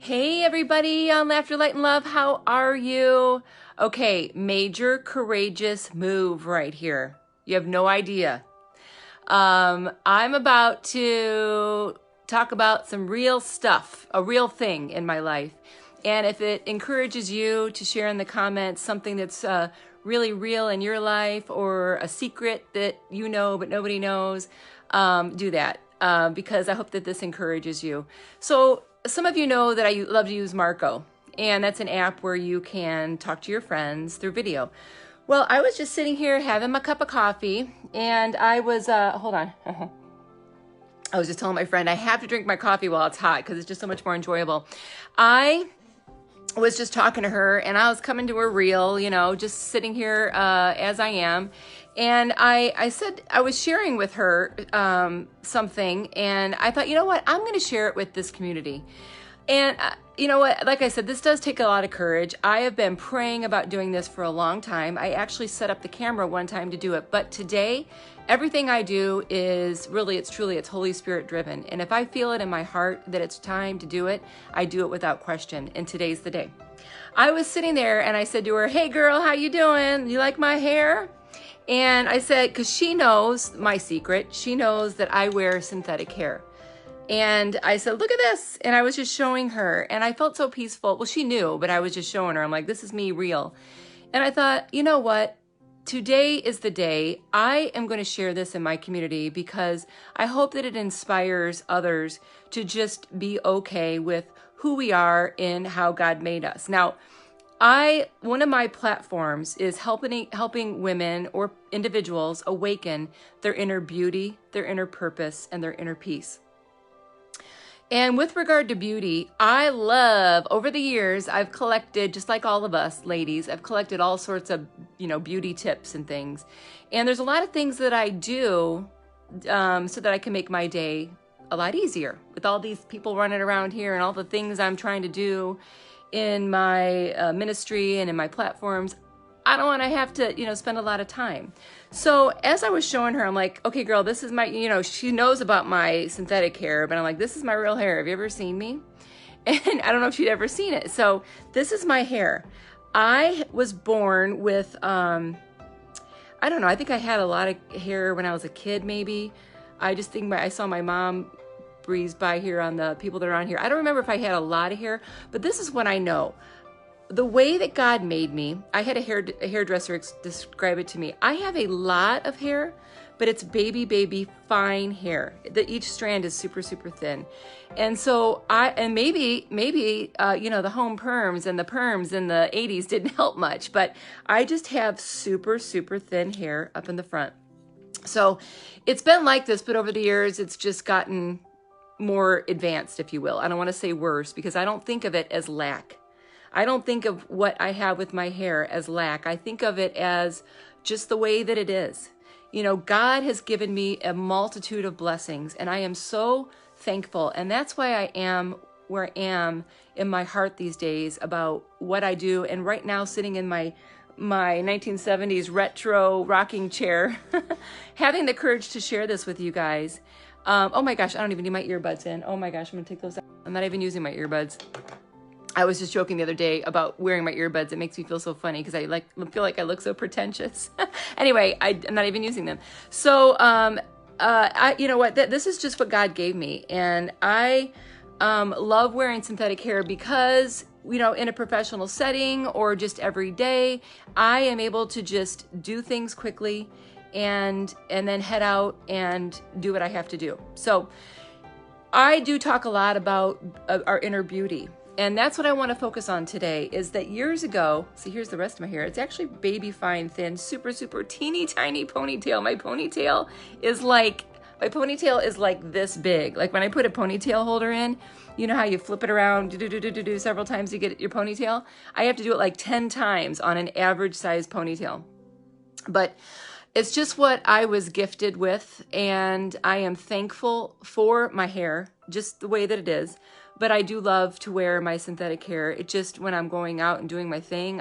Hey everybody on Laughter, Light, and Love, how are you? Okay, major courageous move right here. You have no idea. I'm about to talk about some real stuff, a real thing in my life. And if it encourages you to share in the comments something that's really real in your life or a secret that you know but nobody knows, do that because I hope that this encourages you. So some of you know that I love to use Marco, and that's an app where you can talk to your friends through video. Well, I was just sitting here having my cup of coffee, and I was, hold on. I was just telling my friend I have to drink my coffee while it's hot because it's just so much more enjoyable. I was just talking to her, and I was coming to her reel, you know, just sitting here as I am. And I said, I was sharing with her something, and I thought, you know what, I'm going to share it with this community. And you know what, like I said, this does take a lot of courage. I have been praying about doing this for a long time. I actually set up the camera one time to do it. But today, everything I do is really, it's Holy Spirit driven. And if I feel it in my heart that it's time to do it, I do it without question. And today's the day. I was sitting there and I said to her, hey girl, how you doing? You like my hair? And I said, because she knows my secret. She knows that I wear synthetic hair. And I said, look at this. And I was just showing her, and I felt so peaceful. Well, she knew, but I was just showing her. I'm like, this is me real. And I thought, you know what? Today is the day. I am going to share this in my community because I hope that it inspires others to just be okay with who we are and how God made us. Now, one of my platforms is helping women or individuals awaken their inner beauty, their inner purpose, and their inner peace. And with regard to beauty, I love, over the years, I've collected, just like all of us ladies, I've collected all sorts of, beauty tips and things. And there's a lot of things that I do so that I can make my day a lot easier. With all these people running around here and all the things I'm trying to do in my ministry and in my platforms, I don't want to have to, spend a lot of time. So as I was showing her, I'm like, okay, girl, this is my, she knows about my synthetic hair, but I'm like, this is my real hair. Have you ever seen me? And I don't know if she'd ever seen it. So this is my hair. I was born with, I don't know, I think I had a lot of hair when I was a kid, maybe. I just think I saw my mom breeze by here on the people that are on here. I don't remember if I had a lot of hair, but this is what I know. The way that God made me, I had a hairdresser describe it to me. I have a lot of hair, but it's baby fine hair. Each strand is super thin, and so maybe the home perms and the perms in the 80s didn't help much, but I just have super thin hair up in the front. So it's been like this, but over the years it's just gotten more advanced, if you will. I don't want to say worse because I don't think of it as lack. I don't think of what I have with my hair as lack. I think of it as just the way that it is. God has given me a multitude of blessings, and I am so thankful. And that's why I am where I am in my heart these days about what I do. And right now, sitting in my 1970s retro rocking chair, having the courage to share this with you guys. Oh my gosh, I don't even need my earbuds in. Oh my gosh, I'm gonna take those out. I'm not even using my earbuds. I was just joking the other day about wearing my earbuds. It makes me feel so funny because I feel like I look so pretentious. Anyway, I'm not even using them. So, you know what? This is just what God gave me, and I love wearing synthetic hair because in a professional setting or just every day, I am able to just do things quickly, and then head out and do what I have to do. So, I do talk a lot about our inner beauty. And that's what I want to focus on today is that years ago, see, here's the rest of my hair. It's actually baby fine, thin, super teeny tiny ponytail. My ponytail is like this big. Like when I put a ponytail holder in, you know how you flip it around several times to get your ponytail? I have to do it like 10 times on an average size ponytail. But it's just what I was gifted with, and I am thankful for my hair, just the way that it is. But I do love to wear my synthetic hair. It just, when I'm going out and doing my thing,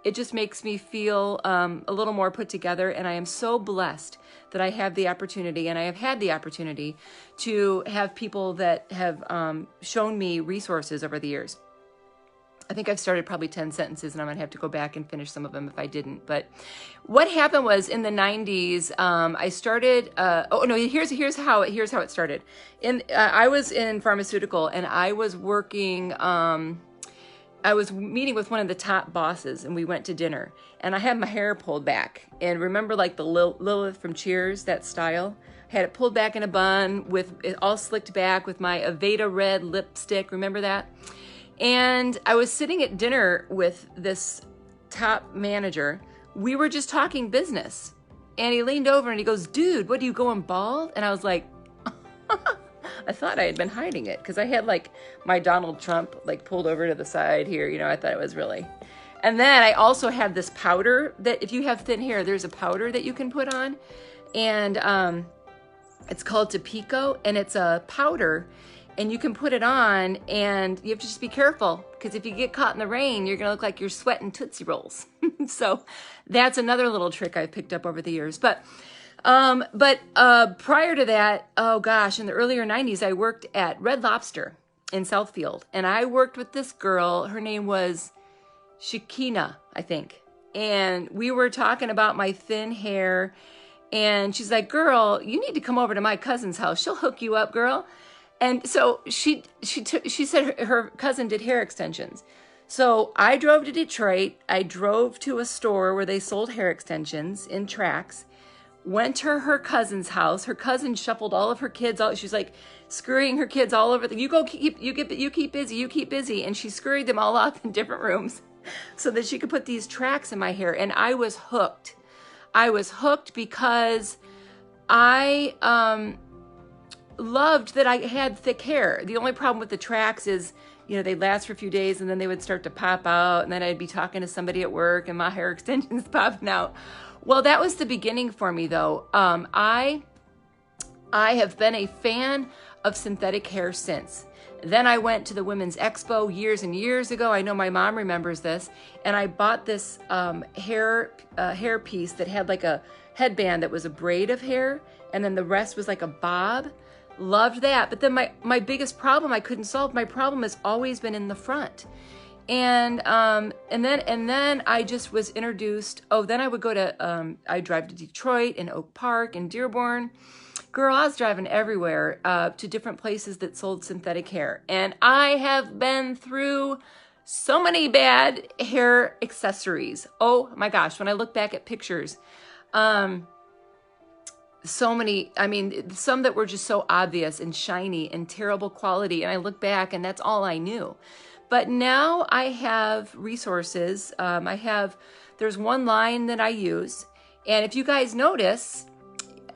it just makes me feel a little more put together. And I am so blessed that I have the opportunity, and I have had the opportunity to have people that have shown me resources over the years. I think I've started probably 10 sentences, and I'm going to have to go back and finish some of them if I didn't. But what happened was in the 90s, I started, oh no, here's how it started. I was in pharmaceutical, and I was working, I was meeting with one of the top bosses, and we went to dinner, and I had my hair pulled back. And remember, like the Lilith from Cheers, that style? I had it pulled back in a bun with it all slicked back with my Aveda red lipstick. Remember that? And I was sitting at dinner with this top manager. We were just talking business. And he leaned over and he goes, dude, what, are you going bald? And I was like, I thought I had been hiding it because I had like my Donald Trump like pulled over to the side here. You know, I thought it was really. And then I also had this powder that if you have thin hair, there's a powder that you can put on. And it's called Tapico, and it's a powder. And you can put it on, and you have to just be careful because if you get caught in the rain, you're going to look like you're sweating Tootsie Rolls. So that's another little trick I've picked up over the years. But prior to that, oh gosh, in the earlier 90s, I worked at Red Lobster in Southfield. And I worked with this girl. Her name was Shakina, I think. And we were talking about my thin hair. And she's like, girl, you need to come over to my cousin's house. She'll hook you up, girl. And so she said her cousin did hair extensions. So I drove to Detroit. I drove to a store where they sold hair extensions in Tracks. Went to her cousin's house. Her cousin shuffled all of her kids out. She's like scurrying her kids all over. You keep busy. And she scurried them all off in different rooms so that she could put these tracks in my hair. And I was hooked. I was hooked because I loved that I had thick hair. The only problem with the tracks is, you know, they'd last for a few days and then they would start to pop out, and then I'd be talking to somebody at work and my hair extensions popping out. Well, that was the beginning for me though. I have been a fan of synthetic hair since. Then I went to the Women's Expo years and years ago. I know my mom remembers this. And I bought this hair piece that had like a headband that was a braid of hair, and then the rest was like a bob. Loved that. But then my biggest problem I couldn't solve, my problem has always been in the front. And then I just was introduced. Oh, then I would go to, I drive to Detroit and Oak Park and Dearborn. Girl, I was driving everywhere to different places that sold synthetic hair. And I have been through so many bad hair accessories. Oh my gosh, when I look back at pictures, so many, I mean, some that were just so obvious and shiny and terrible quality. And I look back and that's all I knew. But now I have resources. There's one line that I use. And if you guys notice,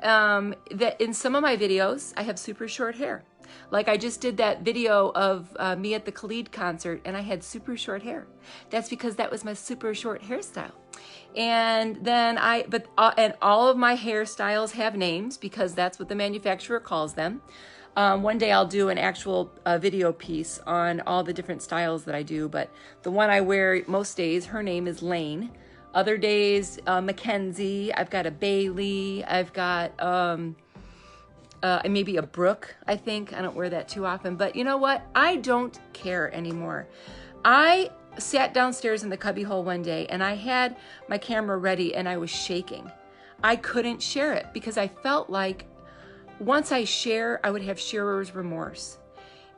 that in some of my videos, I have super short hair. Like I just did that video of me at the Khalid concert and I had super short hair. That's because that was my super short hairstyle. And then and all of my hairstyles have names because that's what the manufacturer calls them. One day I'll do an actual video piece on all the different styles that I do, but the one I wear most days, her name is Lane. Other days, Mackenzie, I've got a Bailey, I've got maybe a Brooke, I think. I don't wear that too often, but you know what? I don't care anymore. I sat downstairs in the cubbyhole one day and I had my camera ready and I was shaking. I couldn't share it because I felt like once I share, I would have sharer's remorse.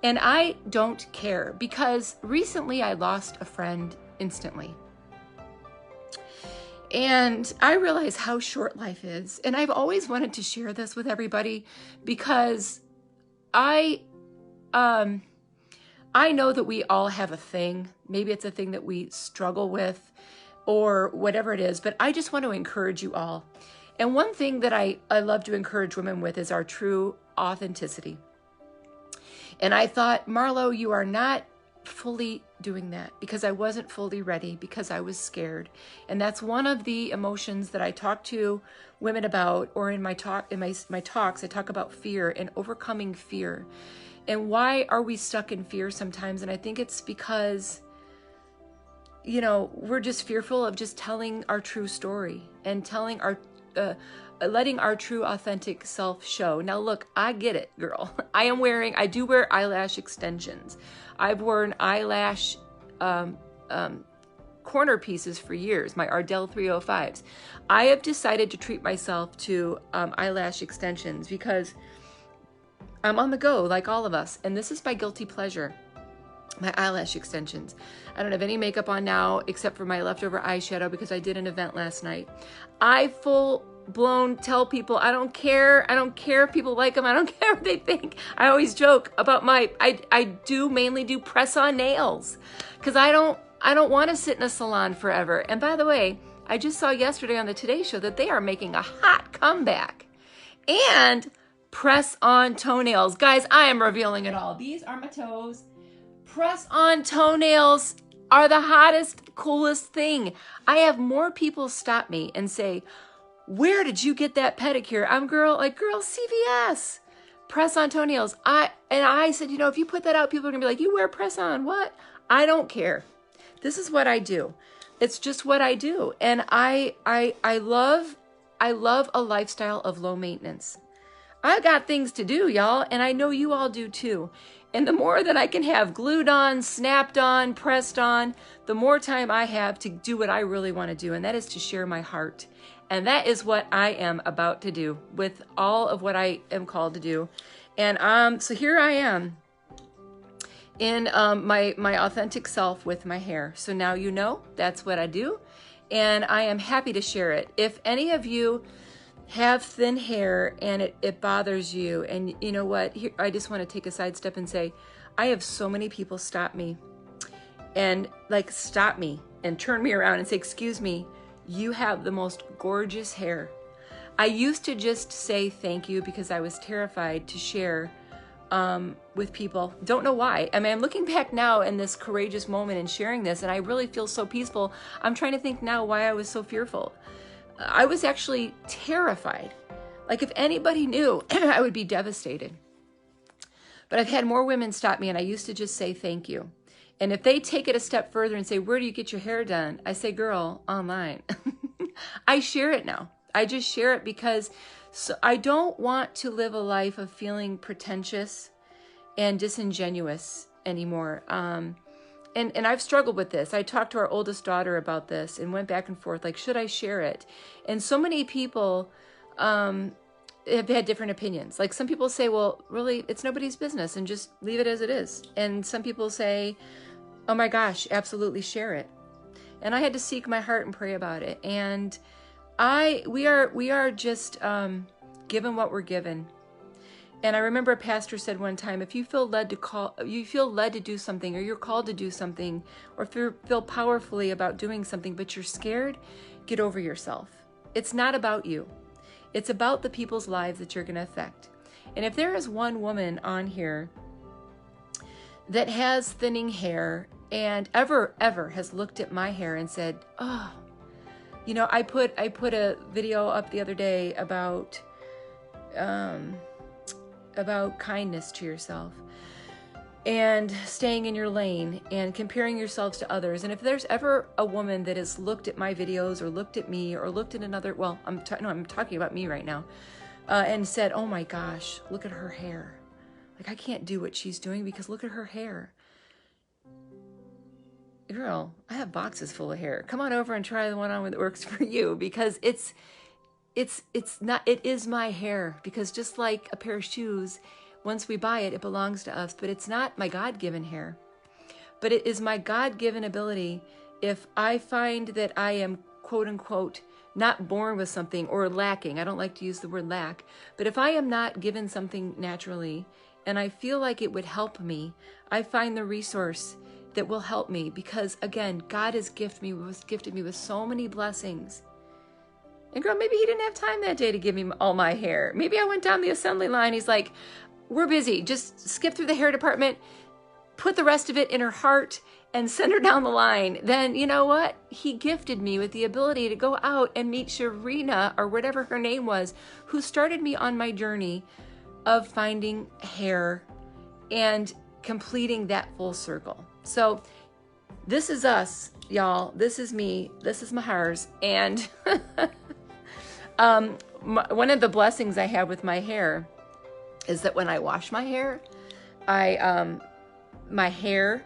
And I don't care because recently I lost a friend instantly. And I realize how short life is. And I've always wanted to share this with everybody because I know that we all have a thing. Maybe it's a thing that we struggle with or whatever it is, but I just want to encourage you all. And one thing that I love to encourage women with is our true authenticity. And I thought, Marlo, you are not fully doing that because I wasn't fully ready because I was scared. And that's one of the emotions that I talk to women about, or in my talks, I talk about fear and overcoming fear. And why are we stuck in fear sometimes? And I think it's because you know, we're just fearful of just telling our true story and telling our, letting our true authentic self show. Now look, I get it, girl. I do wear eyelash extensions. I've worn eyelash corner pieces for years, my Ardell 305s. I have decided to treat myself to eyelash extensions because I'm on the go like all of us. And this is my guilty pleasure, my eyelash extensions. I don't have any makeup on now except for my leftover eyeshadow because I did an event last night. I full blown tell people I don't care if people like them, I don't care what they think. I always joke about I do mainly do press on nails because I don't want to sit in a salon forever. And by the way, I just saw yesterday on the Today Show that they are making a hot comeback and press on toenails. Guys, I am revealing it all. These are my toes. Press on toenails are the hottest, coolest thing. I have more people stop me and say, where did you get that pedicure? I'm girl, CVS. Press on toenails. I said, you know, if you put that out, people are gonna be like, you wear press on, what? I don't care. This is what I do. It's just what I do. And I love a lifestyle of low maintenance. I got things to do, y'all, and I know you all do too. And the more that I can have glued on, snapped on, pressed on, the more time I have to do what I really want to do, and that is to share my heart. And that is what I am about to do with all of what I am called to do. And so here I am in my authentic self with my hair. So now you know that's what I do, and I am happy to share it. If any of you have thin hair and it bothers you, and you know what, here, I just want to take a sidestep and say, I have so many people stop me and turn me around and say, excuse me, you have the most gorgeous hair. I used to just say thank you because I was terrified to share with people. Don't know why. I mean, I'm looking back now in this courageous moment and sharing this, and I really feel so peaceful. I'm trying to think now why I was so fearful. I was actually terrified. Like if anybody knew, I would be devastated. But I've had more women stop me, and I used to just say thank you. And if they take it a step further and say, where do you get your hair done? I say, girl, online. I share it now. I just share it because I don't want to live a life of feeling pretentious and disingenuous anymore. And I've struggled with this. I talked to our oldest daughter about this and went back and forth, like, should I share it? And so many people have had different opinions. Like some people say, well, really, it's nobody's business and just leave it as it is. And some people say, oh my gosh, absolutely share it. And I had to seek my heart and pray about it. And we are just given what we're given. And I remember a pastor said one time, if you feel led to do something, or you're called to do something, or if you feel powerfully about doing something, but you're scared, get over yourself. It's not about you. It's about the people's lives that you're going to affect. And if there is one woman on here that has thinning hair and ever has looked at my hair and said, oh, you know, I put a video up the other day about kindness to yourself and staying in your lane and comparing yourselves to others. And if there's ever a woman that has looked at my videos or looked at me or looked at another, well, I'm talking about me right now, and said, oh my gosh, look at her hair. Like I can't do what she's doing because look at her hair. Girl, I have boxes full of hair. Come on over and try the one on that works for you, because it is my hair. Because just like a pair of shoes, once we buy it, it belongs to us, but it's not my God-given hair. But it is my God-given ability. If I find that I am, quote unquote, not born with something or lacking, I don't like to use the word lack, but if I am not given something naturally and I feel like it would help me, I find the resource that will help me, because again, God has gifted me with so many blessings. And girl, maybe he didn't have time that day to give me all my hair. Maybe I went down the assembly line. He's like, we're busy. Just skip through the hair department, put the rest of it in her heart and send her down the line. Then you know what? He gifted me with the ability to go out and meet Sharina, or whatever her name was, who started me on my journey of finding hair and completing that full circle. So this is us y'all, this is me. This is my hers. And one of the blessings I have with my hair is that when I wash my hair, my hair,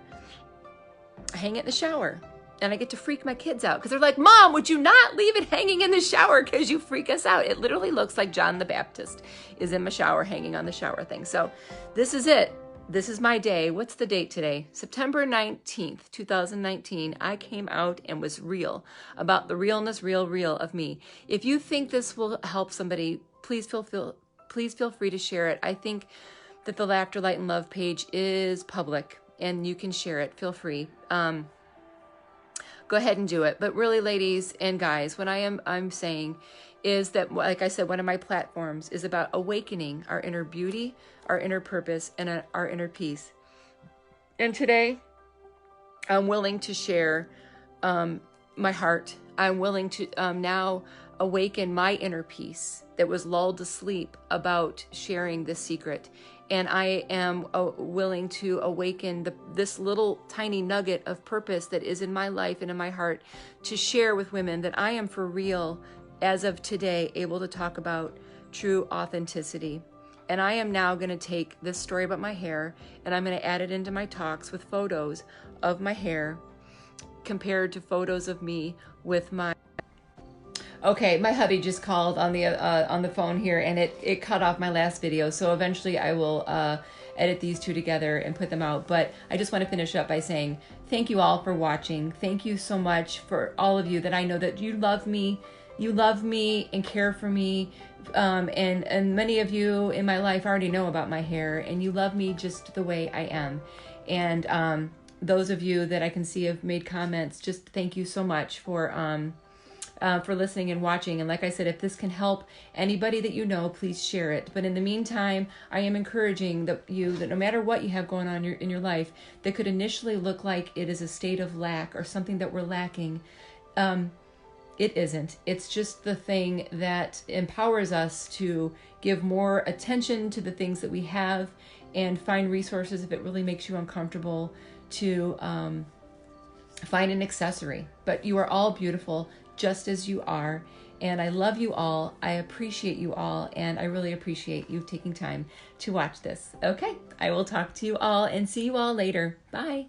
I hang it in the shower. And I get to freak my kids out because they're like, Mom, would you not leave it hanging in the shower because you freak us out? It literally looks like John the Baptist is in my shower hanging on the shower thing. So this is it. This is my day. What's the date today? September 19th, 2019. I came out and was real about the realness, real of me. If you think this will help somebody, please feel free to share it. I think that the Laughter, Light, and Love page is public and you can share it. Feel free. Go ahead and do it. But really, ladies and guys, what I'm saying is that, like I said, one of my platforms is about awakening our inner beauty, our inner purpose, and our inner peace. And today, I'm willing to share my heart. I'm willing to now awaken my inner peace that was lulled to sleep about sharing this secret. And I am willing to awaken this little tiny nugget of purpose that is in my life and in my heart to share with women that I am for real, as of today, able to talk about true authenticity. And I am now going to take this story about my hair and I'm going to add it into my talks with photos of my hair compared to photos of me with my... Okay, my hubby just called on the phone here, and it cut off my last video. So eventually I will edit these two together and put them out. But I just want to finish up by saying thank you all for watching. Thank you so much for all of you that I know that you love me. You love me and care for me. And many of you in my life already know about my hair, and you love me just the way I am. And those of you that I can see have made comments, just thank you so much for listening and watching. And like I said, if this can help anybody that you know, please share it. But in the meantime, I am encouraging that no matter what you have going on in your life that could initially look like it is a state of lack or something that we're lacking, it isn't. It's just the thing that empowers us to give more attention to the things that we have and find resources if it really makes you uncomfortable to find an accessory. But you are all beautiful just as you are, and I love you all. I appreciate you all, and I really appreciate you taking time to watch this. Okay, I will talk to you all and see you all later. Bye.